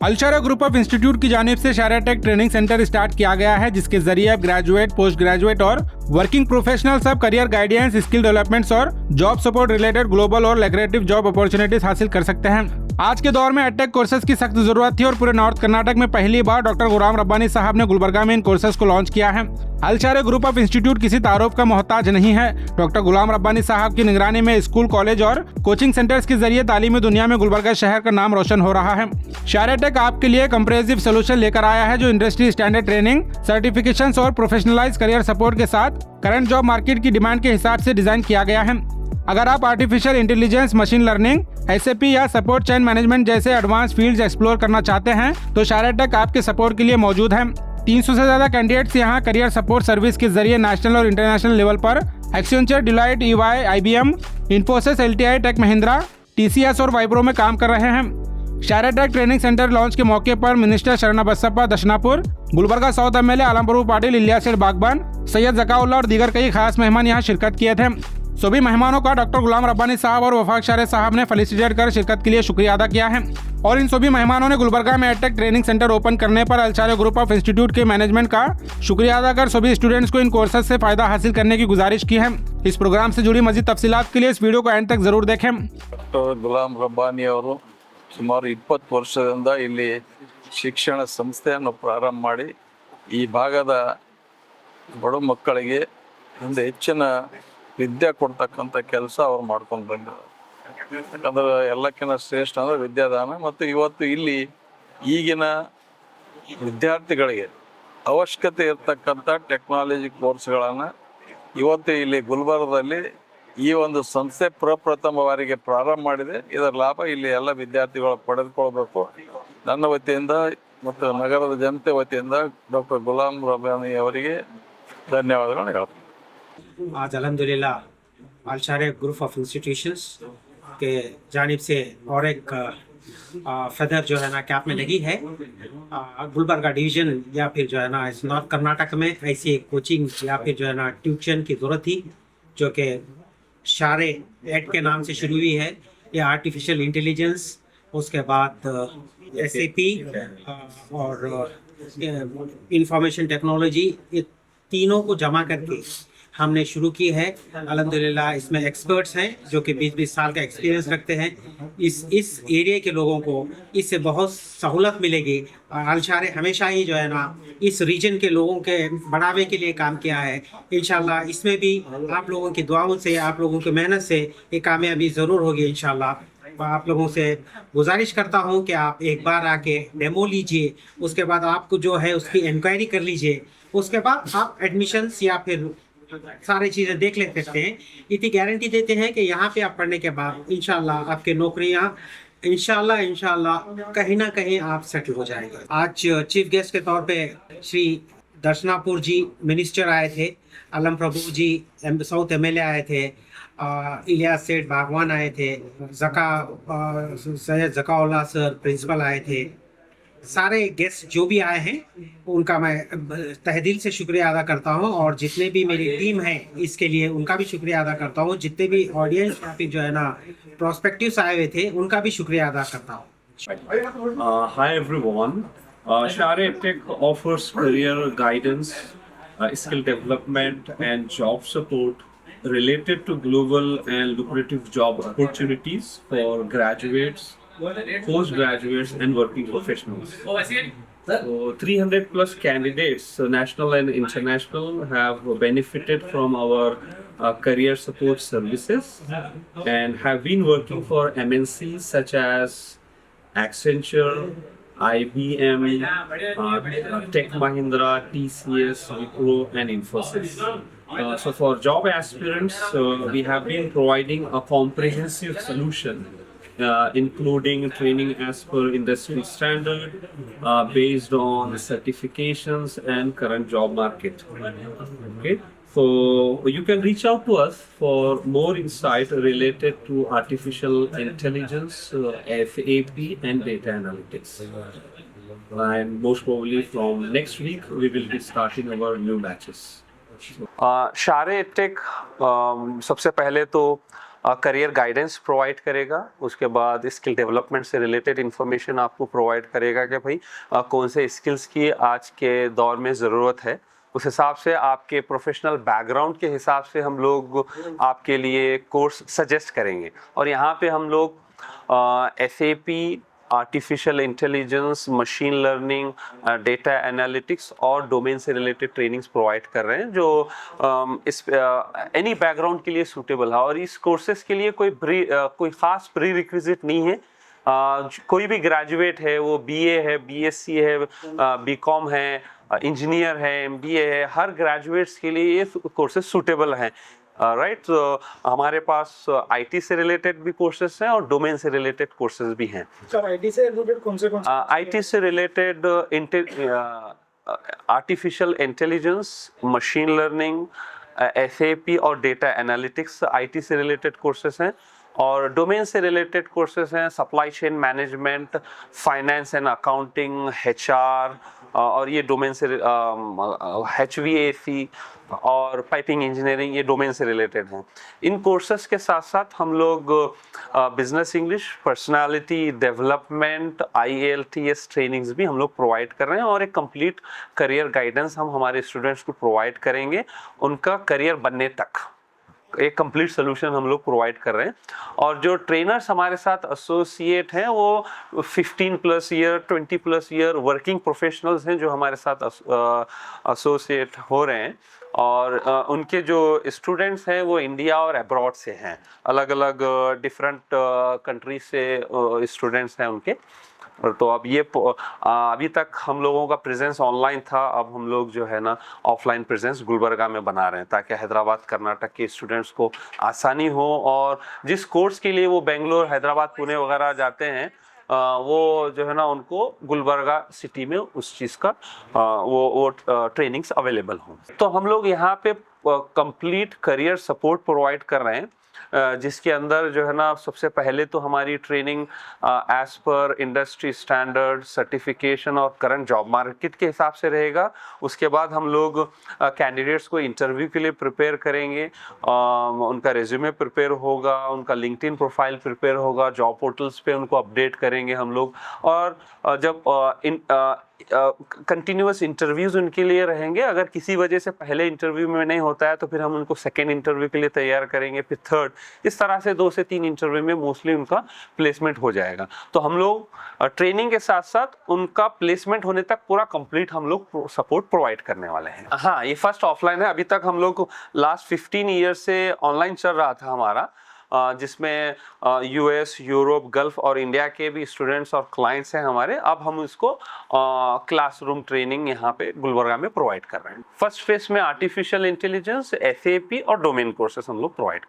अलशारा group of institute की जानिब से शारा टेक ट्रेनिंग सेंटर स्टार्ट किया गया है, जिसके जरिए आप ग्रेजुएट, पोस्ट ग्रेजुएट और वर्किंग प्रोफेशनल सब करियर गाइडेंस, स्किल डेवलपमेंट्स और जॉब सपोर्ट रिलेटेड ग्लोबल और लैक्रेटिव जॉब अपॉर्चुनिटीज हासिल कर सकते हैं। आज के दौर में एडटेक कोर्सेज की सख्त जरूरत थी और पूरे नॉर्थ कर्नाटक में पहली बार डॉक्टर गुलाम रब्बानी साहब ने गुलबर्गा में इन कोर्सेज को लॉन्च किया है। अलशारा ग्रुप ऑफ इंस्टीट्यूट किसी तारुफ का मोहताज नहीं है। डॉक्टर गुलाम रब्बानी साहब की निगरानी में स्कूल, कॉलेज और कोचिंग सेंटर्स के जरिए तालीमी दुनिया में गुलबर्गा शहर का नाम रोशन हो रहा है। शारा टेक आपके लिए कंप्रेहेंसिव सोल्यूशन लेकर आया है, जो इंडस्ट्री स्टैंडर्ड ट्रेनिंग, सर्टिफिकेशंस और प्रोफेशनलाइज करियर सपोर्ट के साथ करंट जॉब मार्केट की डिमांड के हिसाब से डिजाइन किया गया है। अगर आप artificial intelligence, machine learning, SAP या सपोर्ट चेन मैनेजमेंट जैसे एडवांस फील्ड्स एक्सप्लोर करना चाहते हैं तो शारा टेक आपके सपोर्ट के लिए मौजूद है। 300 से ज्यादा कैंडिडेट्स यहाँ करियर सपोर्ट सर्विस के जरिए नेशनल और इंटरनेशनल लेवल पर Accenture, Deloitte, EY, IBM, Infosys, LTI, Tech Mahindra, TCS और वाइप्रो में काम कर रहे हैं। शारा टेक ट्रेनिंग सेंटर लॉन्च के मौके पर minister Sharanabasappa Darshanapur, Gulbarga south MLA Alam Prabhu Patil, Ilyas Seth Bagban, Syed Zakaullah और दीगर कई खास मेहमान यहाँ शिरकत किए थे। सभी मेहमानों का डॉक्टर गुलाम रब्बानी साहब और वफाक शारे साहब ने फेलिसिटेट कर शिरकत के लिए शुक्रिया अदा किया है। और इन सभी मेहमानों ने गुलबर्गा में एडटेक ट्रेनिंग सेंटर ओपन करने पर अलशारा ग्रुप ऑफ इंस्टीट्यूट के मैनेजमेंट का शुक्रिया अदा कर सभी स्टूडेंट्स को इन कोर्सेज से फायदा हासिल करने की गुजारिश की है। इस प्रोग्राम से जुड़ी मजीद तफसीलात के लिए इस वीडियो को एंड तक जरूर देखें। डॉक्टर गुलाम रब्बानी ಅವರು ಸುಮಾರು 20 ವರ್ಷದಿಂದ ಇಲ್ಲಿ ಶಿಕ್ಷಣ ಸಂಸ್ಥೆಯನ್ನು ಪ್ರಾರಂಭ ಮಾಡಿ ಈ ಭಾಗದ ಬಡ ಮಕ್ಕಳಿಗೆ ಒಂದು ಹೆಚ್ಚಿನ ವಿದ್ಯೆ ಕೊಡ್ತಕ್ಕಂಥ ಕೆಲಸ ಅವ್ರು ಮಾಡ್ಕೊಂಡು ಬಂದಿದ್ದಾರೆ. ಯಾಕಂದ್ರೆ ಎಲ್ಲಕ್ಕಿಂತ ಶ್ರೇಷ್ಠ ಅಂದರೆ ವಿದ್ಯಾದಾನ. ಮತ್ತು ಇವತ್ತು ಇಲ್ಲಿ ಈಗಿನ ವಿದ್ಯಾರ್ಥಿಗಳಿಗೆ ಅವಶ್ಯಕತೆ ಇರ್ತಕ್ಕಂಥ ಟೆಕ್ನಾಲಜಿ ಕೋರ್ಸ್ಗಳನ್ನು ಇವತ್ತು ಇಲ್ಲಿ ಗುಲ್ಬರ್ಗದಲ್ಲಿ ಈ ಒಂದು ಸಂಸ್ಥೆ ಪ್ರಪ್ರಥಮ ಬಾರಿಗೆ ಪ್ರಾರಂಭ ಮಾಡಿದೆ. ಇದರ ಲಾಭ ಇಲ್ಲಿ ಎಲ್ಲ ವಿದ್ಯಾರ್ಥಿಗಳು ಪಡೆದುಕೊಳ್ಬೇಕು. ನನ್ನ ವತಿಯಿಂದ ಮತ್ತು ನಗರದ ಜನತೆ ವತಿಯಿಂದ ಡಾಕ್ಟರ್ ಗುಲಾಮ್ ರಬ್बानी ಅವರಿಗೆ ಧನ್ಯವಾದಗಳನ್ನು ಹೇಳ್ತೀನಿ. आज अल्हम्दुलिल्लाह अलशारा ग्रुप ऑफ इंस्टीट्यूशंस के जानिब से और एक फेदर जो है ना कैप में लगी है। गुलबर्गा डिवीज़न या फिर जो है ना इस नॉर्थ कर्नाटक में ऐसी कोचिंग या फिर जो है ना ट्यूशन की ज़रूरत थी, जो कि शारे एड के नाम से शुरू हुई है। ये आर्टिफिशियल इंटेलिजेंस, उसके बाद SAP और इंफॉर्मेशन टेक्नोलॉजी, ये तीनों को जमा करके हमने शुरू की है। अल्हम्दुलिल्लाह इसमें एक्सपर्ट्स हैं जो कि 20-20 साल का एक्सपीरियंस रखते हैं। इस एरिया के लोगों को इससे बहुत सहूलत मिलेगी। अलशारा हमेशा ही जो है ना इस रीजन के लोगों के बढ़ावे के लिए काम किया है। इंशाल्लाह इसमें भी आप लोगों की दुआओं से, आप लोगों की मेहनत से ये कामयाबी ज़रूर होगी इंशाल्लाह। आप लोगों से गुजारिश करता हूँ कि आप एक बार आके डेमो लीजिए, उसके बाद आपको जो है उसकी इंक्वायरी कर लीजिए, उसके बाद आप एडमिशन्स या फिर सारी चीज़ें देख ले सकते हैं। इतनी गारंटी देते हैं कि यहाँ पे आप पढ़ने के बाद इंशाल्लाह आपके नौकरियाँ इंशाल्लाह कहीं ना कहीं आप सेटल हो जाएंगे। आज चीफ गेस्ट के तौर पे श्री दर्शनापुर जी मिनिस्टर आए थे, आलम प्रभु जी साउथ MLA आए थे, इलियास सेठ बागवान आए थे, सैयद जकाउल्लाह सर प्रिंसिपल आए थे। सारे गेस्ट जो भी आए हैं उनका मैं तहे से शुक्रिया अदा करता हूं, और जितने भी मेरी टीम है इसके लिए उनका भी शुक्रिया अदा करता हूं। जितने भी ऑडियंस या फिर जो है ना प्रोस्पेक्टिव्स आए हुए थे उनका भी शुक्रिया अदा करता हूं। Hi everyone. Share Tech offers career guidance, skill development and job support related to global and lucrative job opportunities for graduates, postgraduates and working professionals. So 300 plus candidates, national and international, have benefited from our career support services and have been working for MNCs such as Accenture, IBM, Tech Mahindra, TCS, Wipro and Infosys. So for job aspirants, we have been providing a comprehensive solution including training as per industry standard, based on certifications and current job market. Okay, so you can reach out to us for more insight related to artificial intelligence, SAP and data analytics. And most probably from next week we will be starting our new batches. शारे take सबसे पहले तो career guidance provide करेगा, उसके बाद skill development से related information आपको provide करेगा कि भाई कौन से स्किल्स की आज के दौर में ज़रूरत है। उस हिसाब से आपके प्रोफेशनल बैकग्राउंड के हिसाब से हम लोग आपके लिए कोर्स सजेस्ट करेंगे। और यहाँ पे हम लोग SAP, artificial intelligence, machine learning, data analytics और डोमेन से रिलेटेड ट्रेनिंग्स प्रोवाइड कर रहे हैं जो इस एनी बैकग्राउंड के लिए सूटेबल है। और इस कोर्सेज के लिए कोई ख़ास प्री रिक्विजिट नहीं है। कोई भी ग्रेजुएट है, वो BA है, BSc है, BCom है, इंजीनियर है, MBA है, हर ग्रेजुएट्स के लिए ये कोर्सेज सूटेबल हैं। राइट, तो हमारे पास IT से रिलेटेड भी कोर्सेज हैं और डोमेन से रिलेटेड कोर्सेज भी हैं। सर IT से रिलेटेड कौन से IT से related artificial intelligence, machine learning, SAP और डेटा एनालिटिक्स IT से रिलेटेड कोर्सेज हैं। और डोमेन से रिलेटेड कोर्सेज हैं supply chain management, finance and accounting, HR, और ये डोमेन से HVAC और पाइपिंग इंजीनियरिंग, ये डोमेन से रिलेटेड हैं। इन कोर्सेज के साथ साथ हम लोग business English, personality development, IELTS trainings भी हम लोग प्रोवाइड कर रहे हैं। और एक कंप्लीट करियर गाइडेंस हम हमारे स्टूडेंट्स को प्रोवाइड करेंगे, उनका करियर बनने तक एक कंप्लीट सोल्यूशन हम लोग प्रोवाइड कर रहे हैं। और जो ट्रेनर्स हमारे साथ एसोसिएट हैं वो 15+ ईयर, 20+ ईयर वर्किंग प्रोफेशनल्स हैं जो हमारे साथ एसोसिएट हो रहे हैं। और उनके जो स्टूडेंट्स हैं वो इंडिया और अब्रॉड से हैं, अलग अलग डिफरेंट कंट्रीज से स्टूडेंट्स हैं उनके। तो अब ये अभी तक हम लोगों का प्रेजेंस ऑनलाइन था, अब हम लोग जो है ना ऑफलाइन प्रेजेंस गुलबर्गा में बना रहे हैं ताकि हैदराबाद कर्नाटक के स्टूडेंट्स को आसानी हो। और जिस कोर्स के लिए वो बेंगलोर, हैदराबाद, पुणे वगैरह जाते हैं वो जो है ना उनको गुलबर्गा सिटी में उस चीज़ का वो ट्रेनिंग्स अवेलेबल हों। तो हम लोग यहाँ पे कंप्लीट करियर सपोर्ट प्रोवाइड कर रहे हैं, जिसके अंदर जो है ना सबसे पहले तो हमारी training as per industry standard, certification और करंट जॉब मार्केट के हिसाब से रहेगा। उसके बाद हम लोग कैंडिडेट्स को इंटरव्यू के लिए प्रिपेयर करेंगे, उनका रिज्यूमे प्रिपेयर होगा, उनका लिंक्डइन प्रोफाइल प्रिपेयर होगा, जॉब पोर्टल्स पे उनको अपडेट करेंगे हम लोग। और जब कंटिन्यूअस इंटरव्यूज उनके लिए रहेंगे, अगर किसी वजह से पहले इंटरव्यू में नहीं होता है तो फिर हम उनको सेकेंड इंटरव्यू के लिए तैयार करेंगे, फिर थर्ड, इस तरह से 2 से 3 इंटरव्यू में मोस्टली उनका प्लेसमेंट हो जाएगा। तो हम लोग ट्रेनिंग के साथ साथ उनका प्लेसमेंट होने तक पूरा कंप्लीट हम लोग सपोर्ट प्रोवाइड करने वाले हैं। हाँ, ये फर्स्ट ऑफलाइन है। अभी तक हम लोग लास्ट 15 ईयर से ऑनलाइन चल रहा था हमारा, जिसमें US, यूरोप, गल्फ और इंडिया के भी स्टूडेंट्स और क्लाइंट्स हैं हमारे। अब हम इसको क्लासरूम ट्रेनिंग यहाँ पे गुलबर्गा में प्रोवाइड कर रहे हैं। फर्स्ट फेज में आर्टिफिशियल इंटेलिजेंस, SAP और डोमेन कोर्सेस हम लोग प्रोवाइड कर रहे हैं।